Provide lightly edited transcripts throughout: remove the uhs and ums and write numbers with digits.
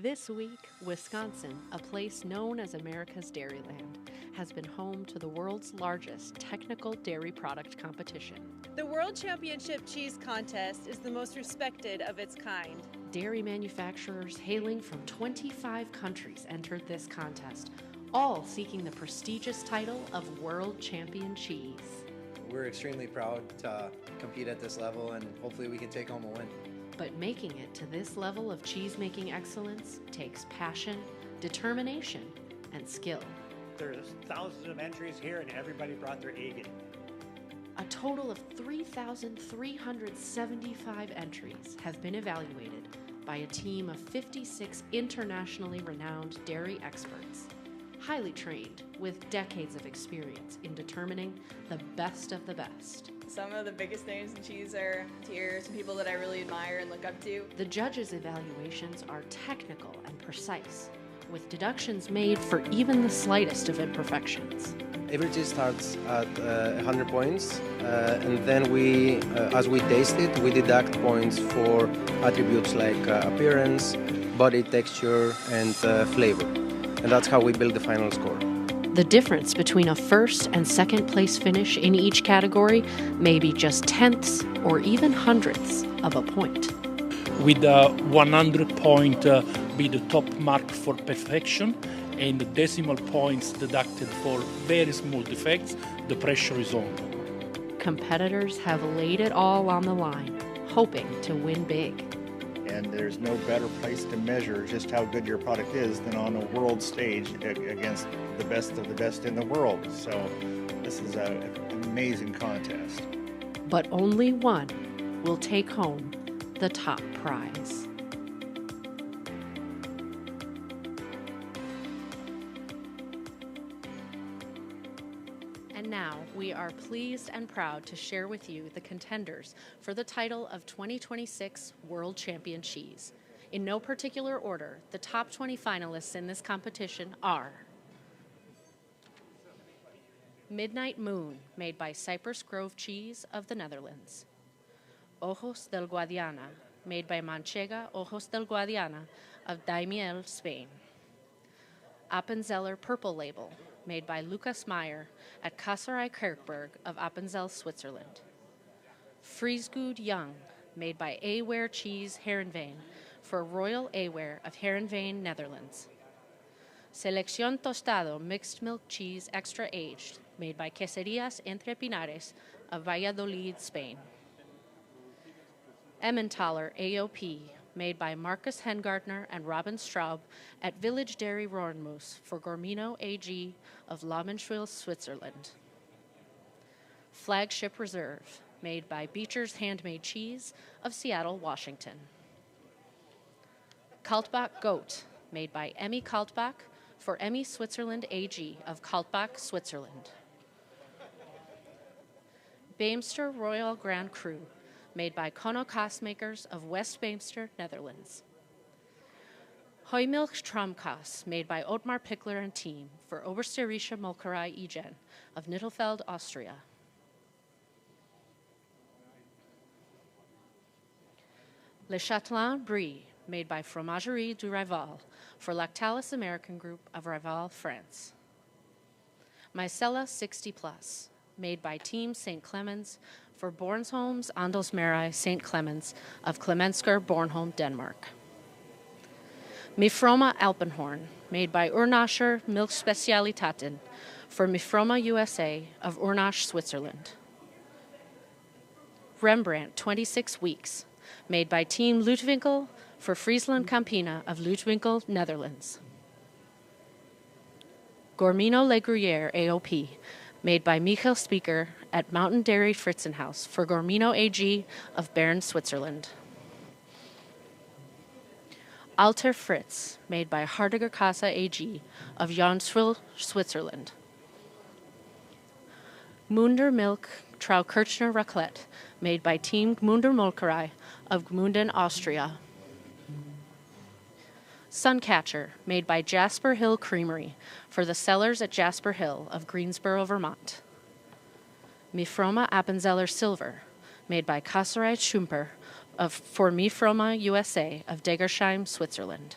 This week, Wisconsin, a place known as America's Dairyland, has been home to the world's largest technical dairy product competition. The World Championship Cheese Contest is the most respected of its kind. Dairy manufacturers hailing from 25 countries entered this contest, all seeking the prestigious title of World Champion Cheese. We're extremely proud to compete at this level, and hopefully we can take home a win. But making it to this level of cheese-making excellence takes passion, determination, and skill. There's thousands of entries here, and everybody brought their A game. A total of 3,375 entries have been evaluated by a team of 56 internationally renowned dairy experts, highly trained with decades of experience in determining the best of the best. Some of the biggest names in cheese are here, some people that I really admire and look up to. The judges' evaluations are technical and precise, with deductions made for even the slightest of imperfections. Every cheese starts at 100 points, and then we, as we taste it, we deduct points for attributes like appearance, body texture, and flavor. And that's how we build the final score. The difference between a first and second place finish in each category may be just tenths or even hundredths of a point. With a 100 point be the top mark for perfection, and the decimal points deducted for very small defects, the pressure is on. Competitors have laid it all on the line, hoping to win big. And there's no better place to measure just how good your product is than on a world stage against the best of the best in the world. So this is an amazing contest. But only one will take home the top prize. And now we are pleased and proud to share with you the contenders for the title of 2026 World Champion Cheese. In no particular order, the top 20 finalists in this competition are Midnight Moon, made by Cypress Grove Cheese of the Netherlands. Ojos del Guadiana, made by Manchega Ojos del Guadiana of Daimiel, Spain. Appenzeller Purple Label, made by Lucas Meyer at Kasserei Kirchberg of Appenzell, Switzerland. Friesgoed Young, made by Aware Cheese Herenveen for Royal Aware of Herenveen, Netherlands. Selección Tostado Mixed Milk Cheese Extra Aged, made by Queserías Entre Pinares of Valladolid, Spain. Emmentaler AOP, made by Marcus Hengartner and Robin Straub at Village Dairy Rohrmoos for Gormino AG of Laubenschwil, Switzerland. Flagship Reserve, made by Beecher's Handmade Cheese of Seattle, Washington. Kaltbach Goat, made by Emmy Kaltbach for Emmy Switzerland AG of Kaltbach, Switzerland. Beemster Royal Grand Cru, made by Kono Kaasmakers of West Beemster, Netherlands. Heumilch Traumkaas, made by Otmar Pickler and team for Obersteirische Molkerei Igen of Nittelfeld, Austria. Le Châtelain Brie, made by Fromagerie du Rival for Lactalis American Group of Rival, France. Micella 60+, made by Team St. Clemens for Bornholms Andelsmarai St. Clemens of Klemensker, Bornholm, Denmark. Mifroma Alpenhorn, made by Urnascher Milchspezialitaten for Mifroma USA of Urnasch, Switzerland. Rembrandt 26 Weeks, made by Team Luitwinkel for Friesland Campina of Luitwinkel, Netherlands. Gormino Le Gruyere AOP, made by Michael Speaker at Mountain Dairy Fritzenhaus for Gormino AG of Bern, Switzerland. Alter Fritz, made by Hardiger Casa AG of Jonswil, Switzerland. Gmunder Milk Traukirchner Raclette, made by Team Gmunder Molkerei of Gmunden, Austria. Suncatcher, made by Jasper Hill Creamery for the cellars at Jasper Hill of Greensboro, Vermont. Mifroma Appenzeller Silver, made by Kasserei Schumper for Mifroma USA of Degersheim, Switzerland.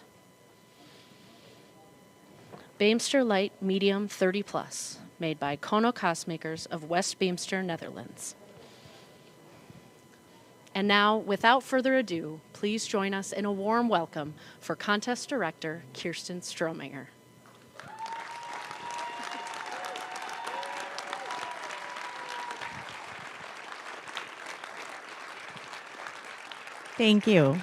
Beemster Light Medium 30 Plus, made by Kono Kaasmakers of West Beemster, Netherlands. And now, without further ado, please join us in a warm welcome for Contest Director Kirsten Strominger. Thank you.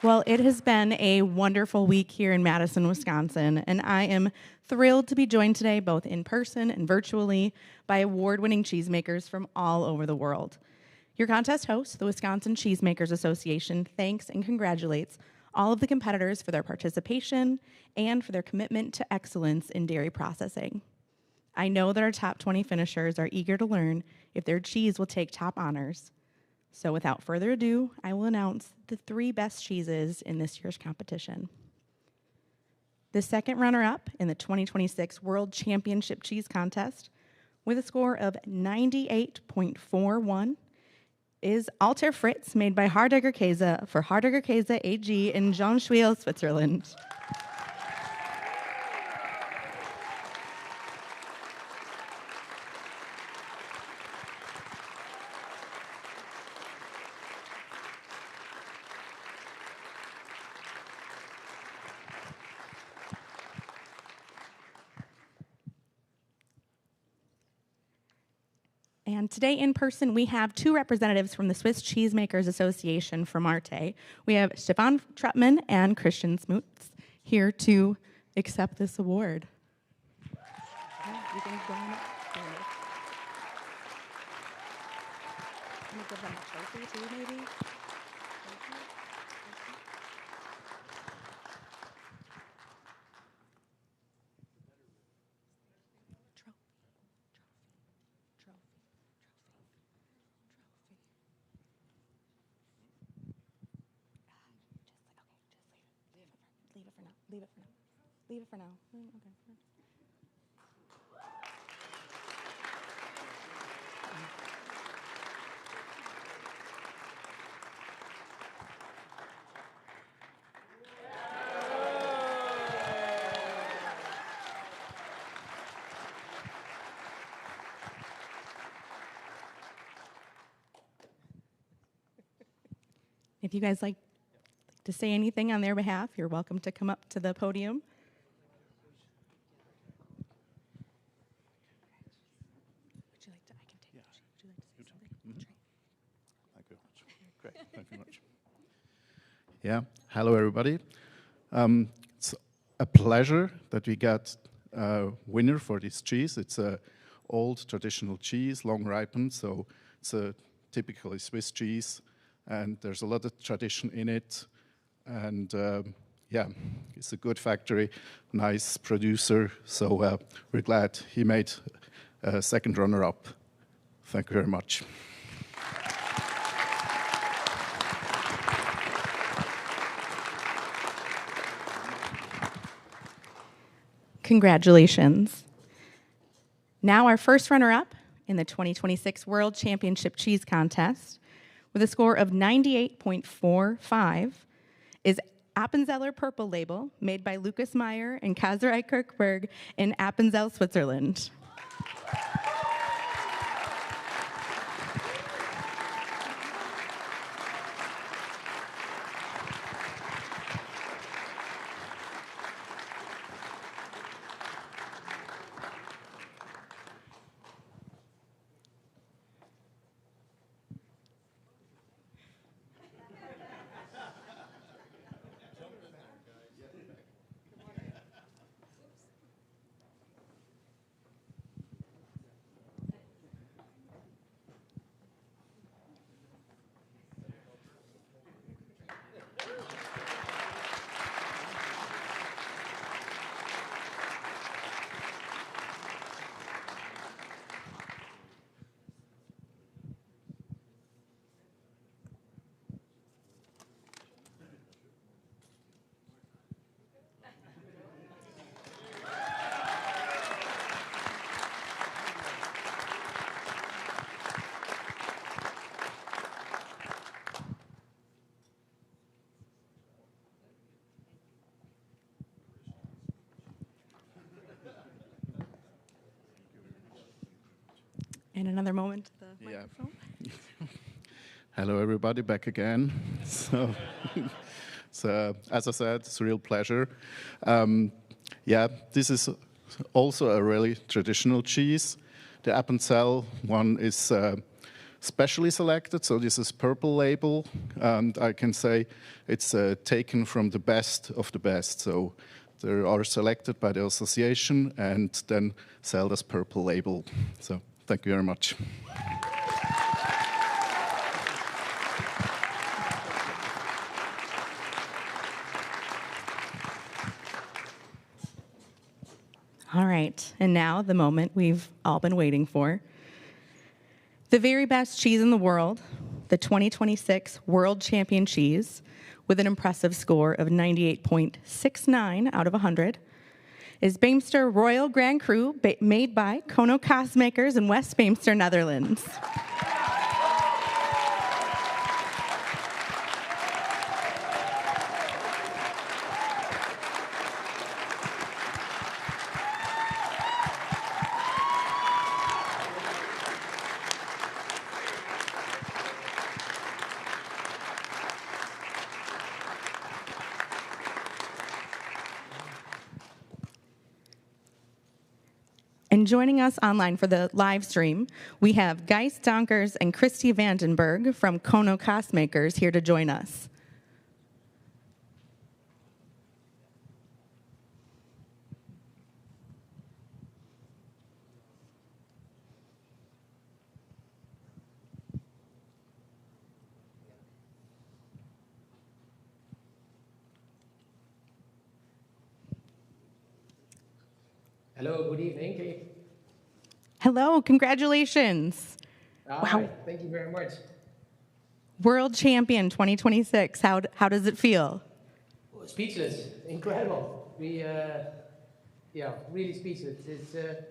Well, it has been a wonderful week here in Madison, Wisconsin, and I am thrilled to be joined today, both in person and virtually, by award-winning cheesemakers from all over the world. Your contest host, the Wisconsin Cheesemakers Association, thanks and congratulates all of the competitors for their participation and for their commitment to excellence in dairy processing. I know that our top 20 finishers are eager to learn if their cheese will take top honors. So without further ado, I will announce the 3 best cheeses in this year's competition. The second runner-up in the 2026 World Championship Cheese Contest with a score of 98.41 is Alter Fritz, made by Hardager Käse for Hardager Käse AG in Jonschwil, Switzerland. And today in person, we have 2 representatives from the Swiss Cheesemakers Association from Arte. We have Stefan Trutman and Christian Smootz here to accept this award. You can go on up. Can we give them a trophy too, maybe? Leave it for now. Leave it for now. Okay. If you guys like to say anything on their behalf, you're welcome to come up to the podium. Would you like to? I can take it. Would you like to say something? Thank you. Great. Thank you much. Yeah. Hello, everybody. It's a pleasure that we got a winner for this cheese. It's a old traditional cheese, long ripened, so it's a typically Swiss cheese, and there's a lot of tradition in it. And yeah, it's a good factory, nice producer. So we're glad he made a second runner-up. Thank you very much. Congratulations. Now our first runner-up in the 2026 World Championship Cheese Contest with a score of 98.45 is Appenzeller Purple Label, made by Lucas Meyer and Kaiserei Kirchberg in Appenzell, Switzerland. And another moment to the microphone. Hello, everybody, back again. So, as I said, it's a real pleasure. This is also a really traditional cheese. The Appenzell one is specially selected, so this is purple label, and I can say it's taken from the best of the best. So they are selected by the association and then sold as purple label. So thank you very much. All right, and now the moment we've all been waiting for. The very best cheese in the world, the 2026 World Champion Cheese, with an impressive score of 98.69 out of 100, is Beemster Royal Grand Cru, made by Kono Kaasmakers in West Beemster, Netherlands. And joining us online for the live stream, we have Gijs Donkers and Christy Vandenberg from Kono Kaasmakers here to join us. Hello, good evening. Hello, congratulations. All Wow. right, thank you very much. World Champion 2026, how does it feel? Speechless, incredible. Really speechless. It's a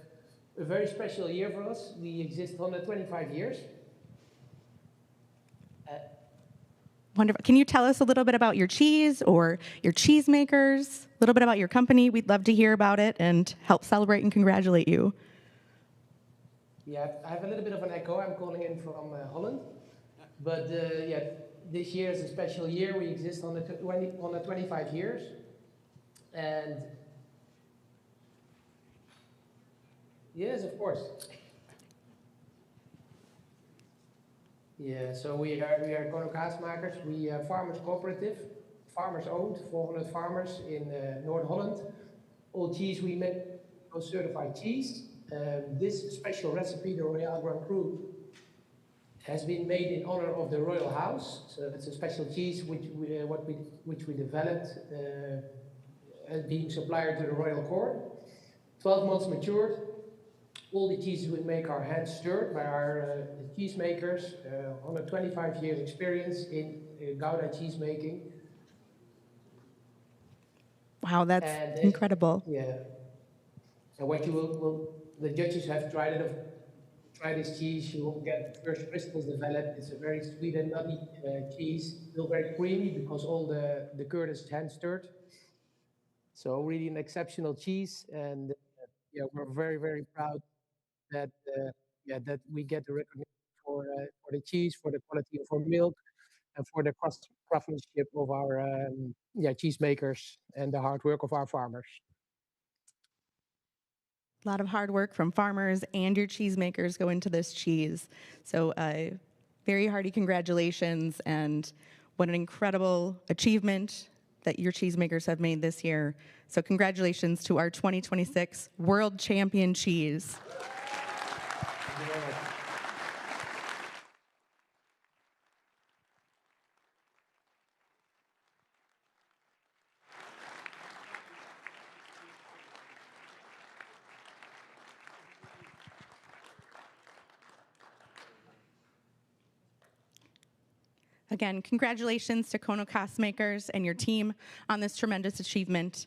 very special year for us. We exist 125 years. Wonderful. Can you tell us a little bit about your cheese or your cheesemakers? A little bit about your company. We'd love to hear about it and help celebrate and congratulate you. Yeah, I have a little bit of an echo. I'm calling in from Holland. But this year is a special year. We exist on the 25 years. And yes, of course. Yeah, so we are Kono Kaasmakers. We are farmers cooperative, farmers owned, 400 farmers in North Holland. All cheese we make is certified cheese. This special recipe, the Royal Grand Cru, has been made in honor of the Royal House. So it's a special cheese which we developed as being supplier to the Royal Court. 12 months matured. All the cheeses we make are hand stirred by our cheese makers, 125 years experience in Gouda cheese making. Wow, that's incredible. Yeah. And what you will the judges have tried this cheese, you will get the first crystals developed. It's a very sweet and nutty cheese, still very creamy because all the curd is hand stirred. So really an exceptional cheese, and we're very, very proud that that we get the recognition for the cheese, for the quality of our milk, and for the craftsmanship of our cheese makers and the hard work of our farmers. A lot of hard work from farmers and your cheesemakers go into this cheese. So very hearty congratulations, and what an incredible achievement that your cheesemakers have made this year. So congratulations to our 2026 World Champion Cheese. Thank you very much. Again, congratulations to Kono Kaasmakers and your team on this tremendous achievement.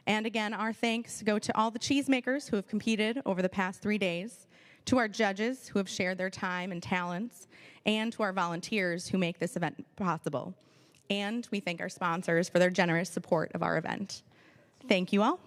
And again, our thanks go to all the cheesemakers who have competed over the past 3 days, to our judges who have shared their time and talents, and to our volunteers who make this event possible. And we thank our sponsors for their generous support of our event. Thank you all.